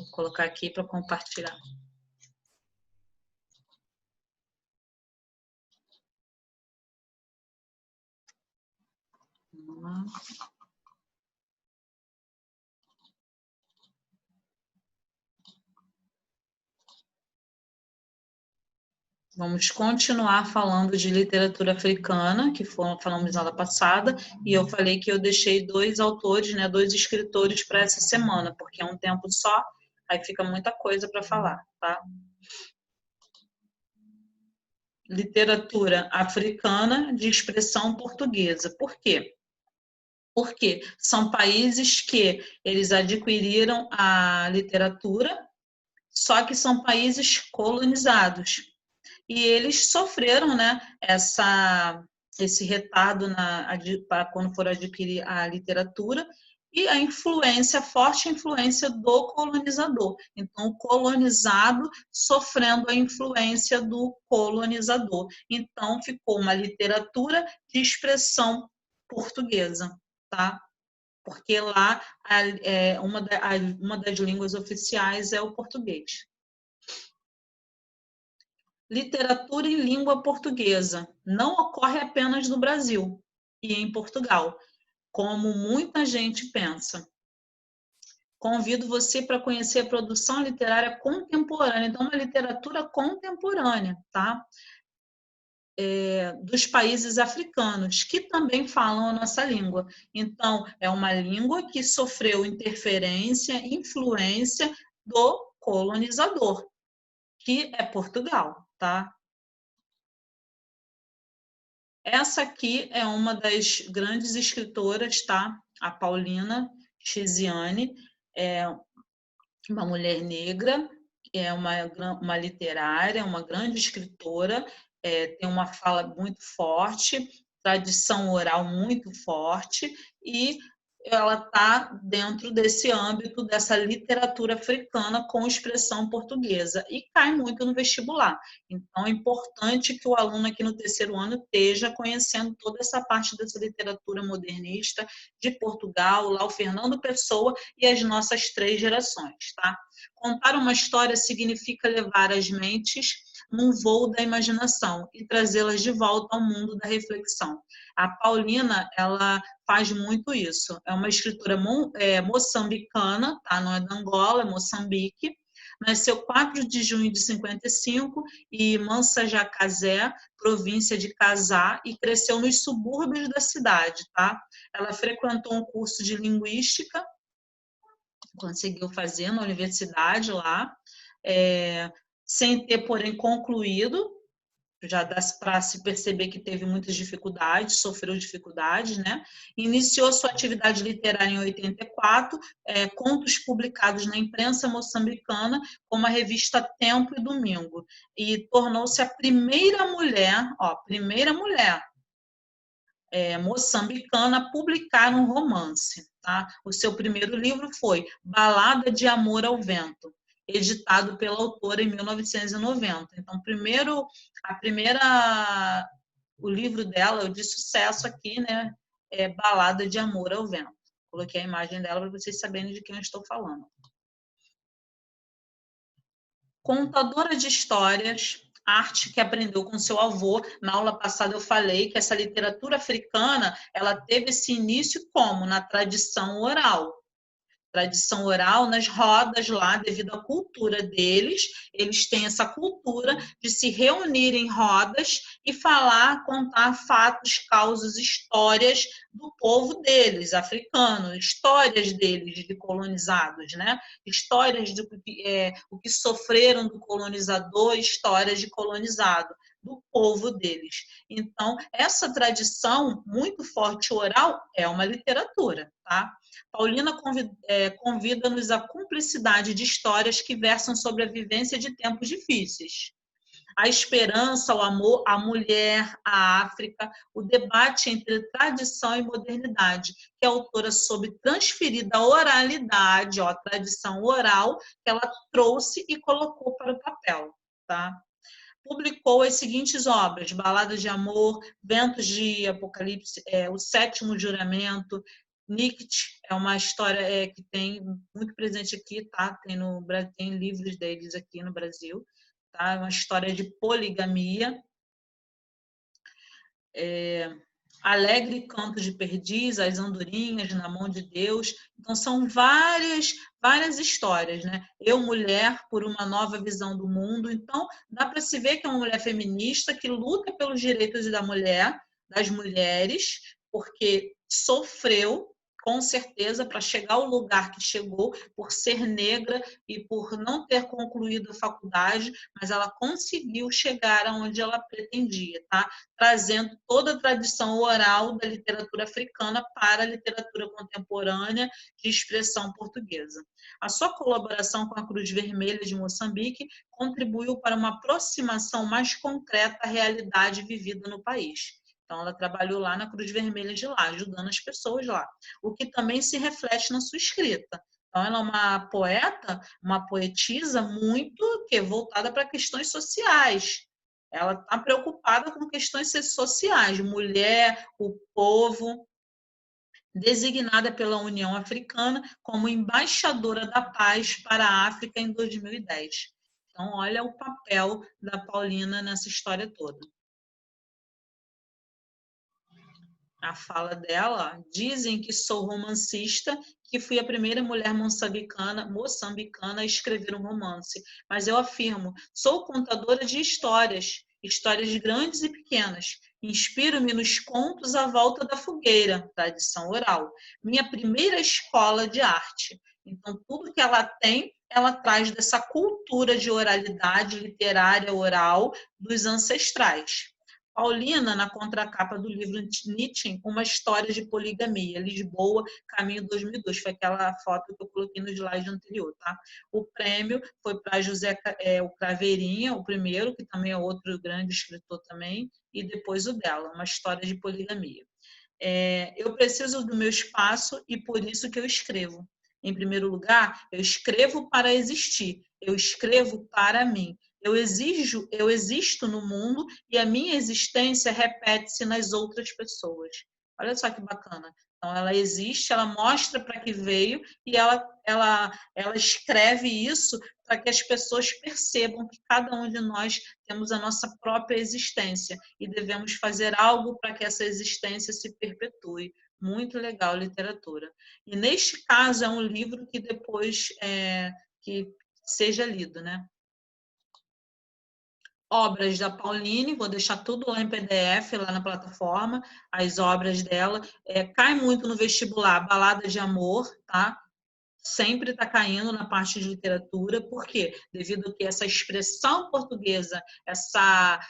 Vou colocar aqui para compartilhar. Vamos lá. Vamos continuar falando de literatura africana, que falamos na aula passada, e eu falei que eu deixei 2 autores, né, 2 escritores para essa semana, porque é um tempo só, aí fica muita coisa para falar, tá? Literatura africana de expressão portuguesa. Por quê? Porque são países que eles adquiriram a literatura, só que são países colonizados. E eles sofreram, né, esse retardo para quando foram adquirir a literatura e a influência, a forte influência do colonizador. Então, o colonizado sofrendo a influência do colonizador. Então, ficou uma literatura de expressão portuguesa, tá? Porque lá uma das línguas oficiais é o português. Literatura em língua portuguesa não ocorre apenas no Brasil e em Portugal, como muita gente pensa. Convido você para conhecer a produção literária contemporânea, então uma literatura contemporânea, tá? Dos países africanos, que também falam a nossa língua. Então, é uma língua que sofreu interferência, influência do colonizador, que é Portugal, tá? Essa aqui é uma das grandes escritoras, tá? A Paulina Chiziane, é uma mulher negra, é uma literária, uma grande escritora, tem uma fala muito forte, tradição oral muito forte, e ela está dentro desse âmbito dessa literatura africana com expressão portuguesa e cai muito no vestibular. Então, é importante que o aluno aqui no terceiro ano esteja conhecendo toda essa parte dessa literatura modernista de Portugal, lá o Fernando Pessoa e as nossas 3 gerações, tá? Contar uma história significa levar as mentes num voo da imaginação e trazê-las de volta ao mundo da reflexão. A Paulina, ela faz muito isso. É uma escritora moçambicana, tá? Não é da Angola, é Moçambique. Nasceu 4 de junho de 55 em Mansa Jacazé, província de Casá, e cresceu nos subúrbios da cidade, tá? Ela frequentou um curso de linguística, conseguiu fazer na universidade lá, sem ter, porém, concluído. Já dá para se perceber que teve muitas dificuldades, sofreu dificuldades, né? Iniciou sua atividade literária em 84, contos publicados na imprensa moçambicana, como a revista Tempo e Domingo, e tornou-se a primeira mulher moçambicana a publicar um romance, tá? O seu primeiro livro foi Balada de Amor ao Vento, editado pela autora em 1990. Então, o livro dela, de sucesso aqui, né, é Balada de Amor ao Vento. Coloquei a imagem dela para vocês saberem de quem eu estou falando. Contadora de histórias, arte que aprendeu com seu avô. Na aula passada eu falei que essa literatura africana, ela teve esse início como? Na tradição oral. Tradição oral nas rodas lá, devido à cultura deles, eles têm essa cultura de se reunir em rodas e falar, contar fatos, causos, histórias do povo deles, africano, histórias deles de colonizados, né? Histórias do o que sofreram do colonizador, histórias de colonizado, do povo deles. Então, essa tradição muito forte oral é uma literatura, tá? Paulina convida-nos à cumplicidade de histórias que versam sobre a vivência de tempos difíceis. A esperança, o amor, a mulher, a África, o debate entre tradição e modernidade, que a autora soube transferir da oralidade, a tradição oral, que ela trouxe e colocou para o papel, tá? Publicou as seguintes obras: Baladas de Amor, Ventos de Apocalipse, O Sétimo Juramento, Nietzsche é uma história que tem muito presente aqui, tá? Tem livros deles aqui no Brasil, tá? É uma história de poligamia. Alegre Canto de Perdiz, As Andorinhas, Na Mão de Deus. Então, são várias histórias, né? Eu, mulher, por uma nova visão do mundo. Então, dá para se ver que é uma mulher feminista que luta pelos direitos da mulher, das mulheres, porque sofreu, com certeza, para chegar ao lugar que chegou, por ser negra e por não ter concluído a faculdade, mas ela conseguiu chegar aonde ela pretendia, tá? Trazendo toda a tradição oral da literatura africana para a literatura contemporânea de expressão portuguesa. A sua colaboração com a Cruz Vermelha de Moçambique contribuiu para uma aproximação mais concreta à realidade vivida no país. Então, ela trabalhou lá na Cruz Vermelha de lá, ajudando as pessoas lá, o que também se reflete na sua escrita. Então, ela é uma poeta, uma poetisa muito voltada para questões sociais. Ela está preocupada com questões sociais, mulher, o povo, designada pela União Africana como embaixadora da paz para a África em 2010. Então, olha o papel da Paulina nessa história toda. A fala dela: dizem que sou romancista, que fui a primeira mulher moçambicana a escrever um romance, mas eu afirmo, sou contadora de histórias grandes e pequenas. Inspiro-me nos contos à volta da fogueira, tradição oral, minha primeira escola de arte. Então, tudo que ela tem, ela traz dessa cultura de oralidade literária oral dos ancestrais. Paulina, na contracapa do livro Nietzsche, uma história de poligamia, Lisboa, Caminho 2002, foi aquela foto que eu coloquei no slide anterior, tá? O prêmio foi para José o Craveirinha, o primeiro, que também é outro grande escritor também, e depois o dela, uma história de poligamia. Eu preciso do meu espaço e por isso que eu escrevo. Em primeiro lugar, eu escrevo para existir, eu escrevo para mim. Eu existo no mundo e a minha existência repete-se nas outras pessoas. Olha só que bacana. Então, ela existe, ela mostra para que veio e ela escreve isso para que as pessoas percebam que cada um de nós temos a nossa própria existência e devemos fazer algo para que essa existência se perpetue. Muito legal, literatura. E neste caso é um livro que depois que seja lido, né? Obras da Pauline, vou deixar tudo lá em PDF, lá na plataforma, as obras dela. Cai muito no vestibular, Balada de Amor, tá? Sempre está caindo na parte de literatura, por quê? Devido a que essa expressão portuguesa, essa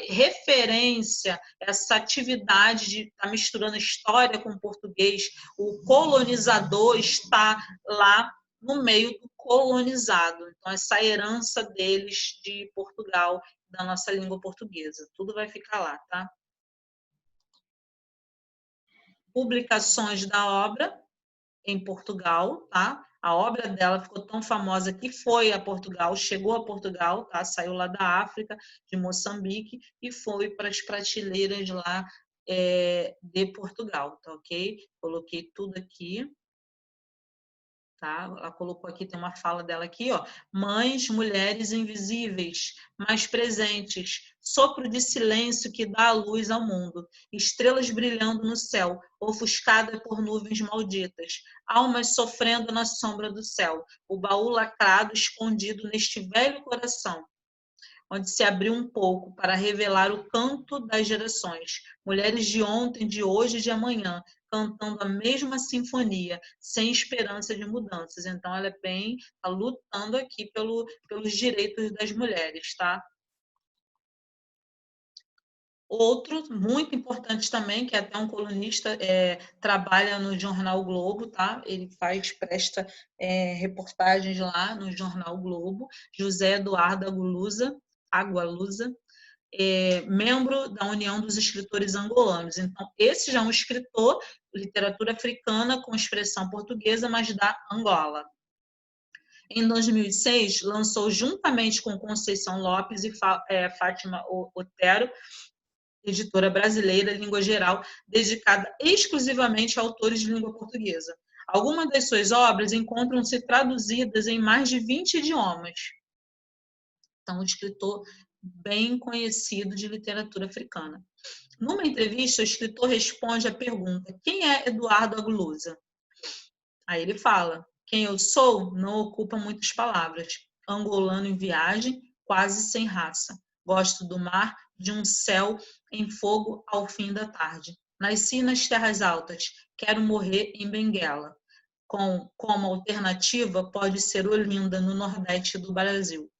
referência, essa atividade de estar tá misturando história com português, o colonizador está lá no meio do colonizado. Então, essa herança deles de Portugal, da nossa língua portuguesa, tudo vai ficar lá, tá? Publicações da obra em Portugal, tá? A obra dela ficou tão famosa que foi a Portugal, chegou a Portugal, tá? Saiu lá da África, de Moçambique, e foi para as prateleiras lá de Portugal, tá ok? Coloquei tudo aqui. Tá? Ela colocou aqui, tem uma fala dela aqui, ó. Mães, mulheres invisíveis, mas presentes, sopro de silêncio que dá a luz ao mundo, estrelas brilhando no céu, ofuscada por nuvens malditas, almas sofrendo na sombra do céu, o baú lacrado escondido neste velho coração, onde se abriu um pouco para revelar o canto das gerações, mulheres de ontem, de hoje e de amanhã, cantando a mesma sinfonia, sem esperança de mudanças. Então, ela está lutando aqui pelos direitos das mulheres, tá? Outro muito importante também, que é até um colunista, trabalha no Jornal Globo, tá? Ele presta reportagens lá no Jornal Globo, José Eduardo Agualusa, membro da União dos Escritores Angolanos. Então, esse já é um escritor, literatura africana com expressão portuguesa, mas da Angola. Em 2006, lançou, juntamente com Conceição Lopes e Fátima Otero, editora brasileira, língua geral, dedicada exclusivamente a autores de língua portuguesa. Algumas das suas obras encontram-se traduzidas em mais de 20 idiomas. Então, um escritor bem conhecido de literatura africana. Numa entrevista, o escritor responde à pergunta: quem é Eduardo Agualusa? Aí ele fala: quem eu sou não ocupa muitas palavras. Angolano em viagem, quase sem raça. Gosto do mar, de um céu em fogo ao fim da tarde. Nasci nas terras altas, quero morrer em Benguela. Como alternativa, pode ser Olinda, no nordeste do Brasil.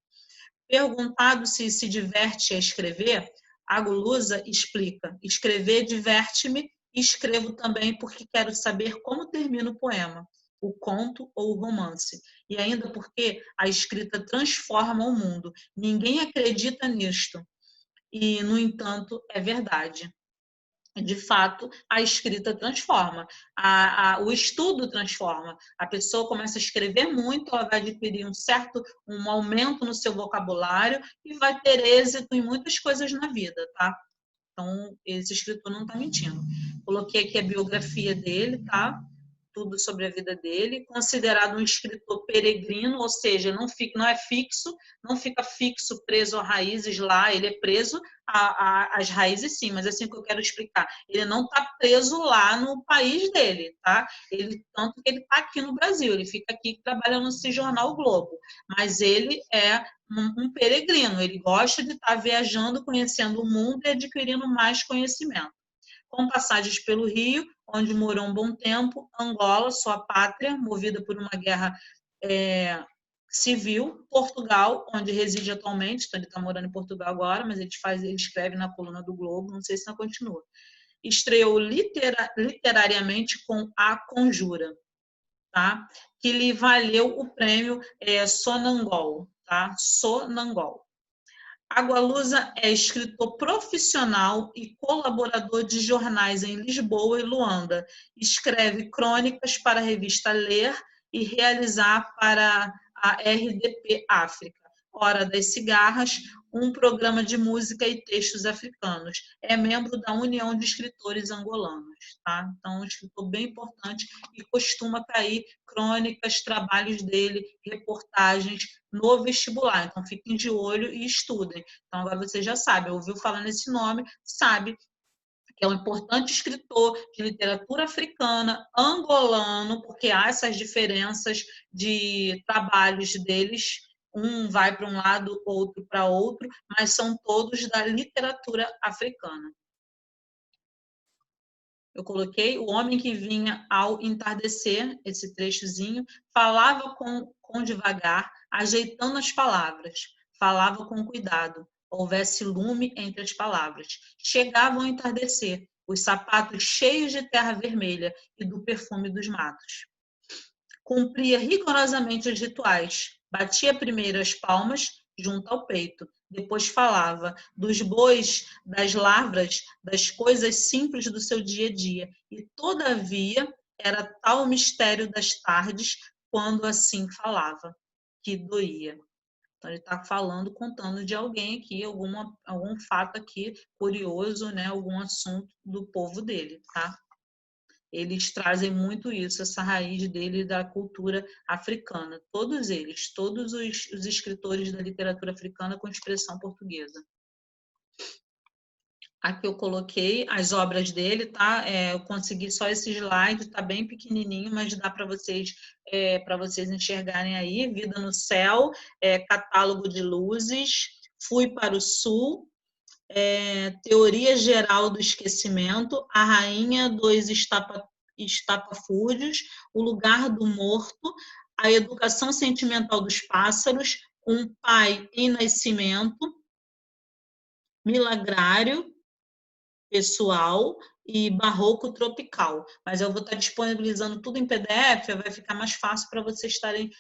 Perguntado se diverte a escrever, Agualusa explica: escrever diverte-me e escrevo também porque quero saber como termina o poema, o conto ou o romance. E ainda porque a escrita transforma o mundo. Ninguém acredita nisto. E, no entanto, é verdade. De fato, a escrita transforma, o estudo transforma. A pessoa começa a escrever muito, ela vai adquirir um aumento no seu vocabulário e vai ter êxito em muitas coisas na vida, tá? Então, esse escritor não está mentindo. Coloquei aqui a biografia dele, tá? Tudo sobre a vida dele, considerado um escritor peregrino, ou seja, não é fixo, não fica fixo, preso a raízes lá, ele é preso às raízes sim, mas é assim que eu quero explicar, ele não está preso lá no país dele, tá? Tanto que ele está aqui no Brasil, ele fica aqui trabalhando nesse jornal Globo, mas ele é um peregrino, ele gosta de estar viajando, conhecendo o mundo e adquirindo mais conhecimento. Com passagens pelo Rio, onde morou um bom tempo, Angola, sua pátria, movida por uma guerra civil, Portugal, onde reside atualmente, então ele está morando em Portugal agora, mas ele escreve na coluna do Globo, não sei se não continua. Estreou literariamente com A Conjura, tá? Que lhe valeu o prêmio Sonangol, tá? Sonangol. Agualusa é escritor profissional e colaborador de jornais em Lisboa e Luanda. Escreve crônicas para a revista Ler e realizar para a RDP África, Hora das Cigarras, um programa de música e textos africanos. É membro da União de Escritores Angolanos. Tá? Então, um escritor bem importante e costuma cair crônicas, trabalhos dele, reportagens no vestibular. Então, fiquem de olho e estudem. Então, agora você já sabe, ouviu falar nesse nome, sabe que é um importante escritor de literatura africana, angolano, porque há essas diferenças de trabalhos deles, um vai para um lado, outro para outro, mas são todos da literatura africana. Eu coloquei o homem que vinha ao entardecer, esse trechozinho, falava com devagar, ajeitando as palavras, falava com cuidado, houvesse lume entre as palavras. Chegava ao entardecer, os sapatos cheios de terra vermelha e do perfume dos matos. Cumpria rigorosamente os rituais, batia primeiro as palmas junto ao peito, depois falava dos bois, das lavras, das coisas simples do seu dia a dia, e todavia era tal o mistério das tardes quando assim falava, que doía. Então ele está falando, contando de alguém aqui, algum fato aqui curioso, né? Algum assunto do povo dele, tá? Eles trazem muito isso, essa raiz dele da cultura africana. Todos eles, todos os escritores da literatura africana com expressão portuguesa. Aqui eu coloquei as obras dele, tá? Eu consegui só esse slide, tá bem pequenininho, mas dá para vocês enxergarem aí. Vida no Céu, Catálogo de Luzes, Fui para o Sul, Teoria Geral do Esquecimento, A Rainha dos Estapafúrdios, O Lugar do Morto, A Educação Sentimental dos Pássaros, Um Pai em Nascimento, Milagrário Pessoal e Barroco Tropical. Mas eu vou estar disponibilizando tudo em PDF, vai ficar mais fácil para vocês estarem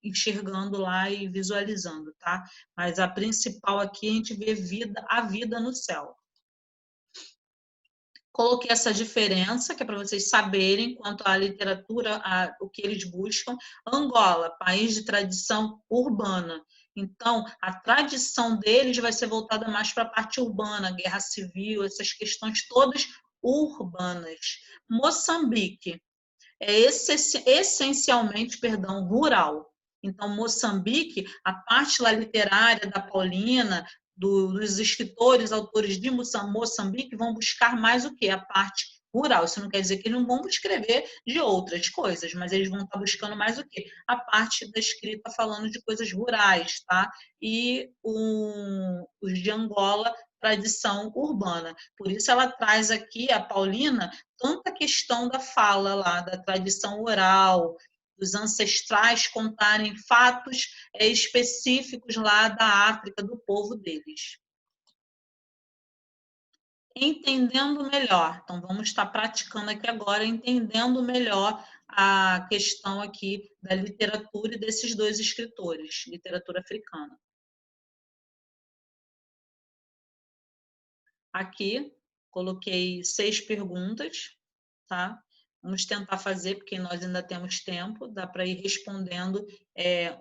enxergando lá e visualizando, tá? Mas a principal aqui a gente vê a vida no céu. Coloquei essa diferença, que é para vocês saberem quanto à literatura, o que eles buscam. Angola, país de tradição urbana. Então, a tradição deles vai ser voltada mais para a parte urbana, guerra civil, essas questões todas urbanas. Moçambique é essencialmente, perdão, rural. Então, Moçambique, a parte lá literária da Paulina, dos escritores, autores de Moçambique, vão buscar mais o quê? A parte rural. Isso não quer dizer que eles não vão escrever de outras coisas, mas eles vão estar buscando mais o quê? A parte da escrita falando de coisas rurais, tá? E os de Angola, tradição urbana. Por isso ela traz aqui, a Paulina, tanta questão da fala lá, da tradição oral, dos ancestrais contarem fatos específicos lá da África, do povo deles. Entendendo melhor, então vamos estar praticando aqui agora, entendendo melhor a questão aqui da literatura e desses dois escritores, literatura africana. Aqui, coloquei 6 perguntas, tá? Vamos tentar fazer, porque nós ainda temos tempo, dá para ir respondendo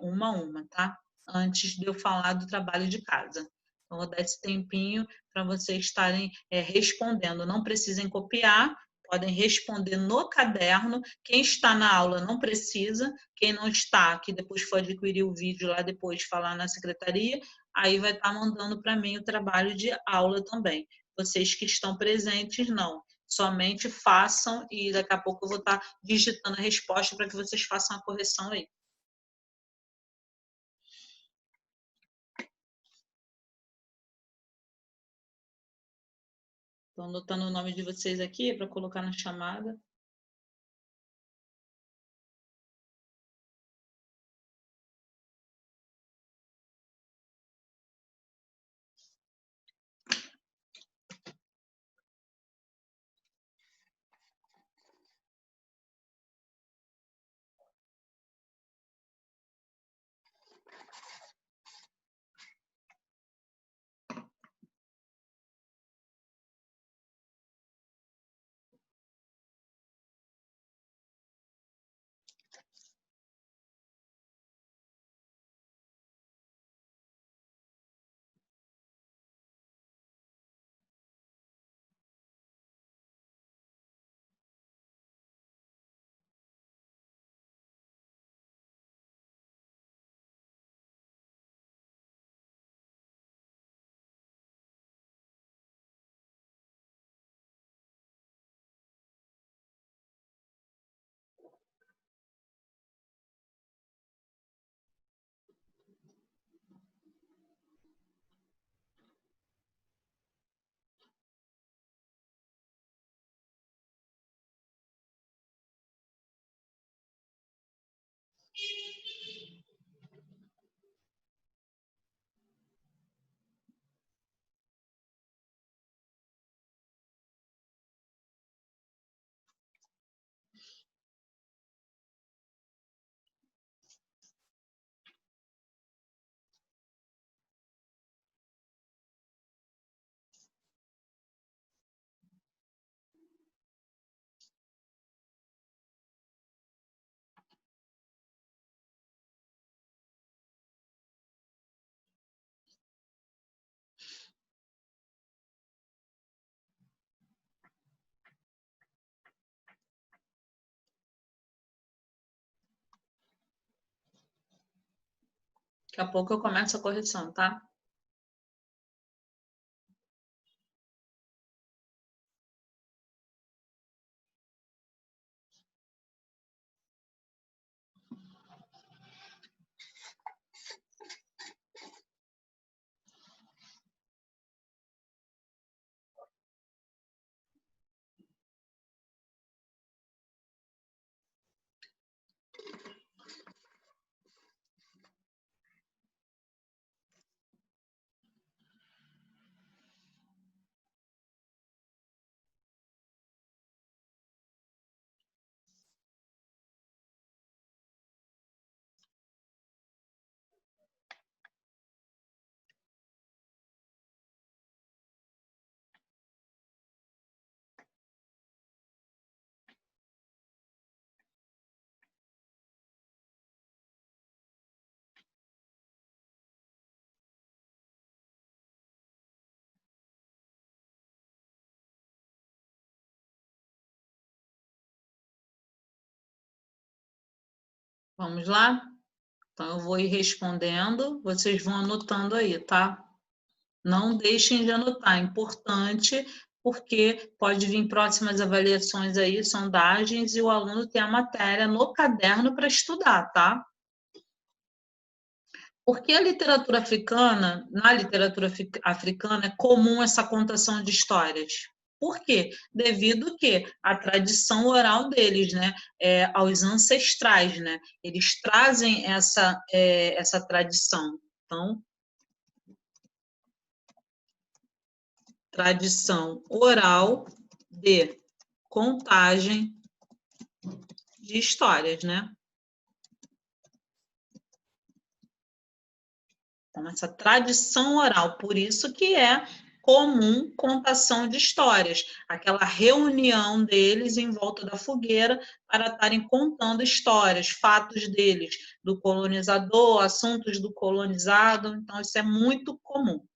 uma a uma, tá? Antes de eu falar do trabalho de casa. Então, vou dar esse tempinho para vocês estarem respondendo. Não precisem copiar, podem responder no caderno. Quem está na aula não precisa, quem não está, que depois for adquirir o vídeo lá depois falar na secretaria, aí vai estar mandando para mim o trabalho de aula também. Vocês que estão presentes, não. Somente façam e daqui a pouco eu vou estar digitando a resposta para que vocês façam a correção aí. Estou anotando o nome de vocês aqui para colocar na chamada. Daqui a pouco eu começo a correção, tá? Vamos lá? Então, eu vou ir respondendo, vocês vão anotando aí, tá? Não deixem de anotar, é importante, porque pode vir próximas avaliações aí, sondagens, e o aluno tem a matéria no caderno para estudar, tá? Porque a literatura africana, na literatura africana, é comum essa contação de histórias. Por quê? Devido que a tradição oral deles, né, aos ancestrais, né, eles trazem essa tradição. Então, tradição oral de contagem de histórias, né? Então, essa tradição oral, por isso que é comum contação de histórias, aquela reunião deles em volta da fogueira para estarem contando histórias, fatos deles, do colonizador, assuntos do colonizado, então isso é muito comum.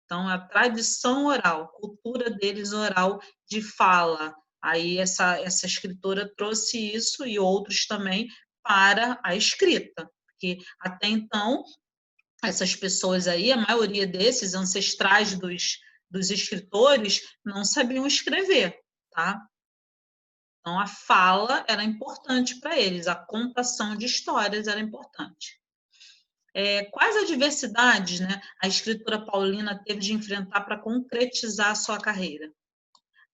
Então, a tradição oral, cultura deles oral de fala. Aí essa escritora trouxe isso e outros também para a escrita, porque até então essas pessoas aí, a maioria desses ancestrais dos escritores, não sabiam escrever, tá? Então, a fala era importante para eles, a contação de histórias era importante. Quais adversidades, né, a escritora paulina teve de enfrentar para concretizar a sua carreira?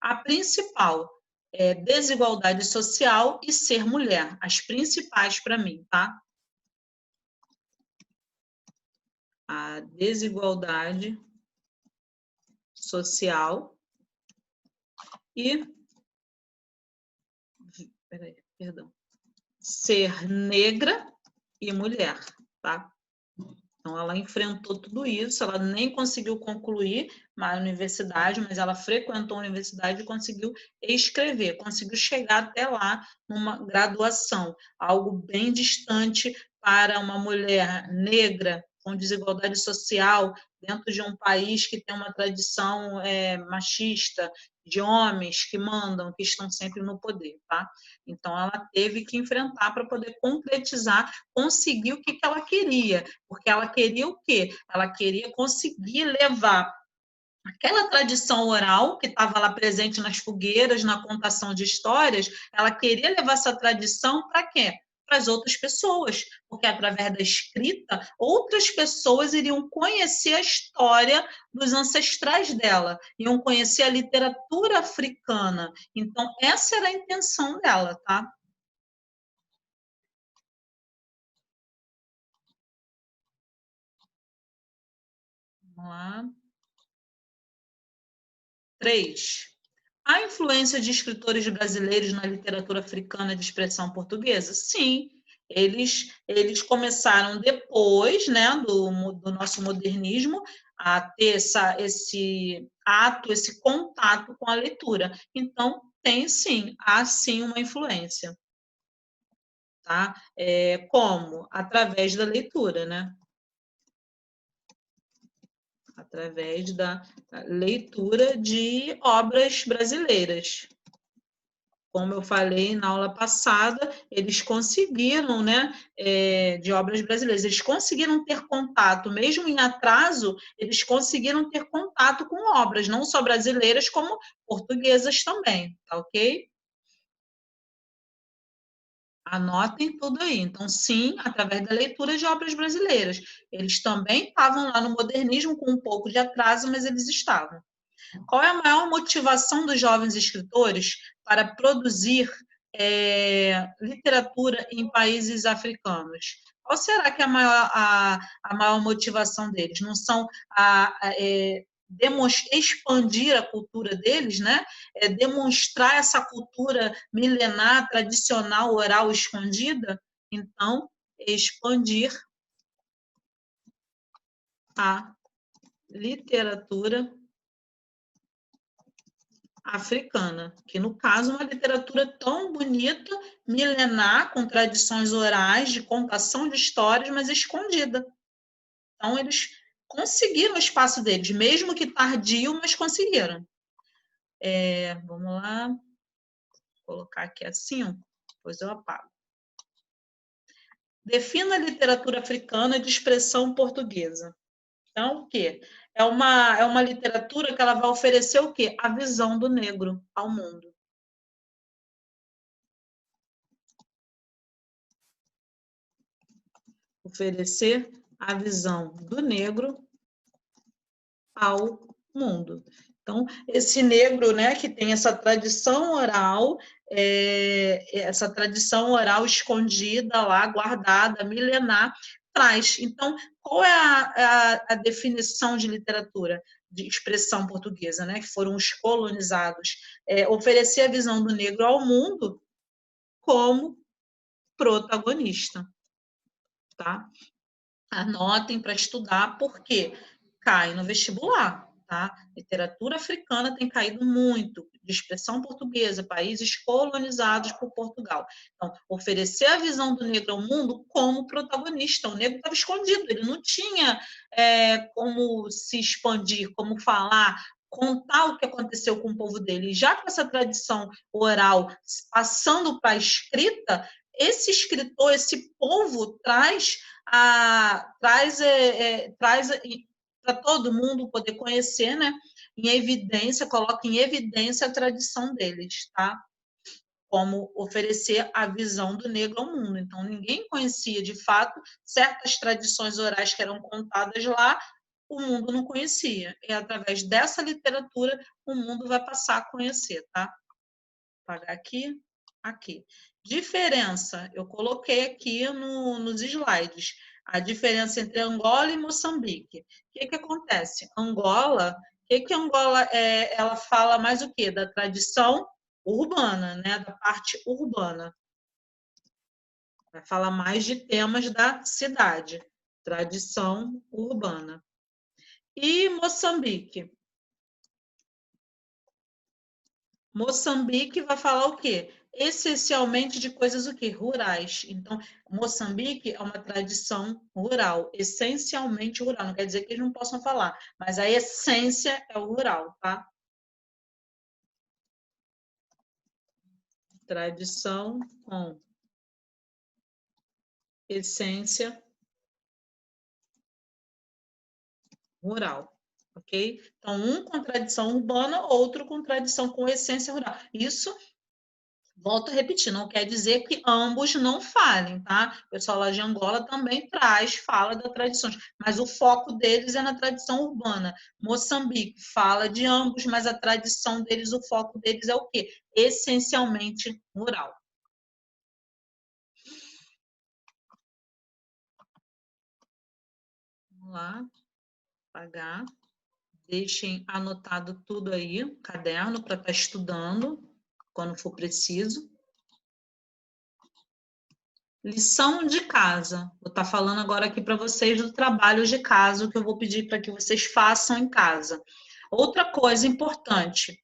A principal é desigualdade social e ser mulher, as principais para mim, tá? A desigualdade social e perdão, ser negra e mulher, tá? Então, ela enfrentou tudo isso, ela nem conseguiu concluir a universidade, mas ela frequentou a universidade e conseguiu escrever, conseguiu chegar até lá numa graduação, algo bem distante para uma mulher negra com desigualdade social dentro de um país que tem uma tradição machista, de homens que mandam, que estão sempre no poder, tá? Então, ela teve que enfrentar para poder concretizar, conseguir o que ela queria, porque ela queria o quê? Ela queria conseguir levar aquela tradição oral que estava lá presente nas fogueiras, na contação de histórias, ela queria levar essa tradição para quê? Para as outras pessoas, porque através da escrita, outras pessoas iriam conhecer a história dos ancestrais dela, iam conhecer a literatura africana. Então, essa era a intenção dela, tá? Vamos lá. 3. Há influência de escritores brasileiros na literatura africana de expressão portuguesa? Sim, eles começaram depois, né, do nosso modernismo a ter esse ato, esse contato com a leitura. Então, tem sim, há sim uma influência. Tá? Como? Através da leitura, né? Através da leitura de obras brasileiras. Como eu falei na aula passada, eles conseguiram, né, de obras brasileiras, eles conseguiram ter contato, mesmo em atraso, eles conseguiram ter contato com obras, não só brasileiras, como portuguesas também, tá ok? Anotem tudo aí. Então, sim, através da leitura de obras brasileiras. Eles também estavam lá no modernismo com um pouco de atraso, mas eles estavam. Qual é a maior motivação dos jovens escritores para produzir literatura em países africanos? Qual será que é a maior motivação deles? Não são expandir a cultura deles, né? Demonstrar essa cultura milenar, tradicional, oral, escondida? Então, expandir a literatura africana, que no caso é uma literatura tão bonita, milenar, com tradições orais, de contação de histórias, mas escondida. Então, eles conseguiram o espaço deles, mesmo que tardio, mas conseguiram. Vamos lá, vou colocar aqui a 5, depois eu apago. Defina a literatura africana de expressão portuguesa. Então, o quê? É uma literatura que ela vai oferecer o quê? A visão do negro ao mundo. Oferecer a visão do negro ao mundo. Então, esse negro, né, que tem essa tradição oral, escondida lá, guardada, milenar, traz. Então, qual é a definição de literatura de expressão portuguesa, né, que foram os colonizados? Oferecer a visão do negro ao mundo como protagonista, tá? Anotem para estudar, porque cai no vestibular, tá? Literatura africana tem caído muito, de expressão portuguesa, países colonizados por Portugal. Então, oferecer a visão do negro ao mundo como protagonista. O negro estava escondido, ele não tinha como se expandir, como falar, contar o que aconteceu com o povo dele. Já com essa tradição oral passando para a escrita, esse escritor, esse povo traz para todo mundo poder conhecer, né? Em evidência, coloca em evidência a tradição deles, tá? Como oferecer a visão do negro ao mundo. Então, ninguém conhecia, de fato, certas tradições orais que eram contadas lá, o mundo não conhecia. E através dessa literatura, o mundo vai passar a conhecer, tá? Vou apagar aqui, aqui. Diferença, eu coloquei aqui nos slides, a diferença entre Angola e Moçambique. O que acontece? Angola, Angola ela fala mais o quê? Da tradição urbana, né? Da parte urbana. Vai falar mais de temas da cidade, tradição urbana. E Moçambique? Moçambique vai falar o quê? Essencialmente de coisas o quê? Rurais. Então, Moçambique é uma tradição rural, essencialmente rural. Não quer dizer que eles não possam falar, mas a essência é o rural, tá? Tradição com essência rural, ok? Então, um com tradição urbana, outro com tradição com essência rural. Isso, volto a repetir, não quer dizer que ambos não falem, tá? O pessoal lá de Angola também fala das tradições, mas o foco deles é na tradição urbana. Moçambique fala de ambos, mas a tradição deles, o foco deles é o quê? Essencialmente rural. Vamos lá, apagar. Deixem anotado tudo aí, caderno, para estar estudando quando for preciso. Lição de casa. Vou estar falando agora aqui para vocês do trabalho de casa, que eu vou pedir para que vocês façam em casa. Outra coisa importante,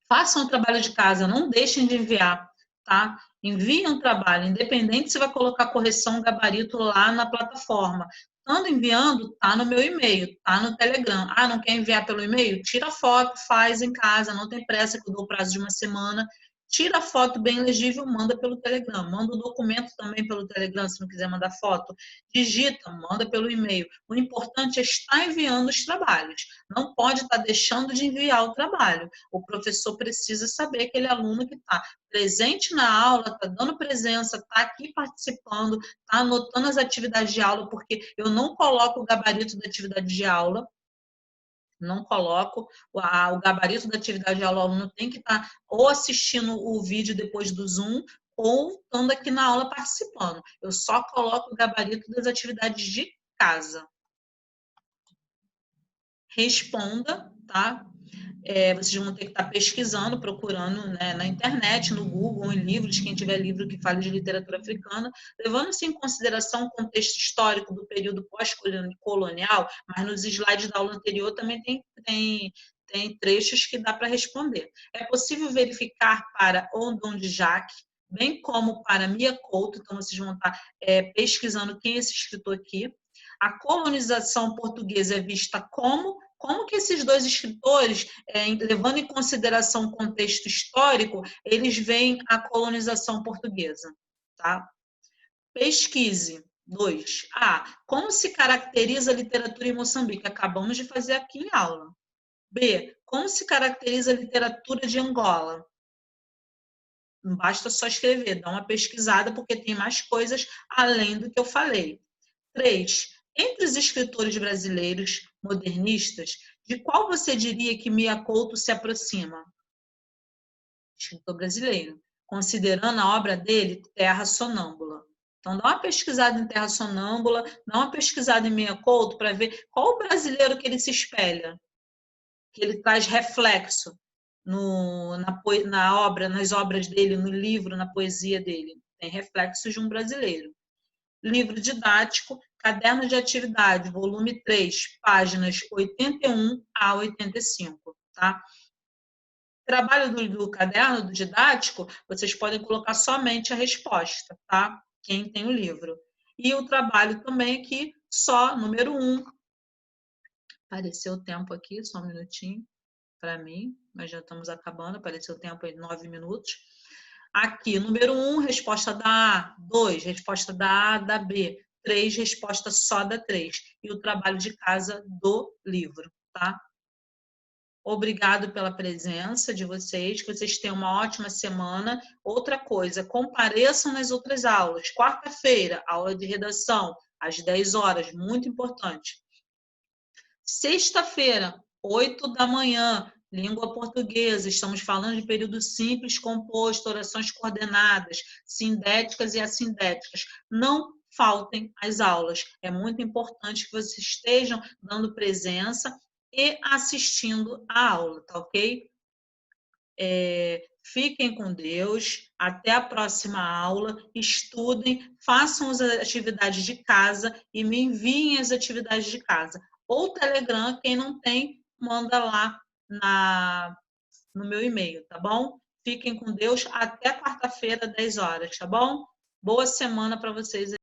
façam o trabalho de casa, não deixem de enviar, tá? Enviem um trabalho, independente se vai colocar correção, gabarito lá na plataforma. Estando enviando, tá no meu e-mail, tá no Telegram. Ah, não quer enviar pelo e-mail? Tira foto, faz em casa, não tem pressa, que eu dou o prazo de uma semana. Tira a foto bem legível, manda pelo Telegram. Manda o documento também pelo Telegram, se não quiser mandar foto. Digita, manda pelo e-mail. O importante é estar enviando os trabalhos. Não pode estar deixando de enviar o trabalho. O professor precisa saber aquele aluno que está presente na aula, está dando presença, está aqui participando, está anotando as atividades de aula, porque eu não coloco o gabarito da atividade de aula, não coloco o gabarito da atividade de aula, o aluno tem que estar ou assistindo o vídeo depois do Zoom, ou estando aqui na aula participando. Eu só coloco o gabarito das atividades de casa. Responda, tá? Vocês vão ter que estar pesquisando, procurando, né, na internet, no Google, em livros, quem tiver livro que fale de literatura africana, levando-se em consideração o contexto histórico do período pós-colonial, mas nos slides da aula anterior também tem trechos que dá para responder. É possível verificar para Ondon de Jacques, bem como para Mia Couto, então vocês vão estar pesquisando quem é esse escritor aqui. A colonização portuguesa é vista como que esses dois escritores, levando em consideração o contexto histórico, eles veem a colonização portuguesa, tá? Pesquise. 2. Como se caracteriza a literatura em Moçambique? Acabamos de fazer aqui em aula. B. Como se caracteriza a literatura de Angola? Não basta só escrever, dá uma pesquisada, porque tem mais coisas além do que eu falei. 3. Entre os escritores brasileiros modernistas, de qual você diria que Mia Couto se aproxima? Escritor brasileiro, considerando a obra dele Terra Sonâmbula. Então, dá uma pesquisada em Terra Sonâmbula, dá uma pesquisada em Mia Couto para ver qual o brasileiro que ele se espelha, que ele traz reflexo na obra, nas obras dele, no livro, na poesia dele. Tem reflexos de um brasileiro. Livro didático, Caderno de Atividade, volume 3, páginas 81 a 85, tá? Trabalho do caderno, do didático, vocês podem colocar somente a resposta, tá? Quem tem o livro. E o trabalho também aqui, só número 1. Apareceu o tempo aqui, só um minutinho para mim, mas já estamos acabando, apareceu o tempo em 9 minutos. Aqui, número 1, resposta da A. 2, resposta da A, da B. 3, resposta só da 3. E o trabalho de casa do livro, tá? Obrigado pela presença de vocês, que vocês tenham uma ótima semana. Outra coisa, compareçam nas outras aulas. Quarta-feira, aula de redação, às 10 horas, muito importante. Sexta-feira, 8 da manhã, língua portuguesa. Estamos falando de período simples, composto, orações coordenadas, sindéticas e assindéticas. Não faltem as aulas. É muito importante que vocês estejam dando presença e assistindo a aula, tá ok? Fiquem com Deus, até a próxima aula, estudem, façam as atividades de casa e me enviem as atividades de casa. Ou Telegram, quem não tem, manda lá no meu e-mail, tá bom? Fiquem com Deus, até quarta-feira, 10 horas, tá bom? Boa semana para vocês.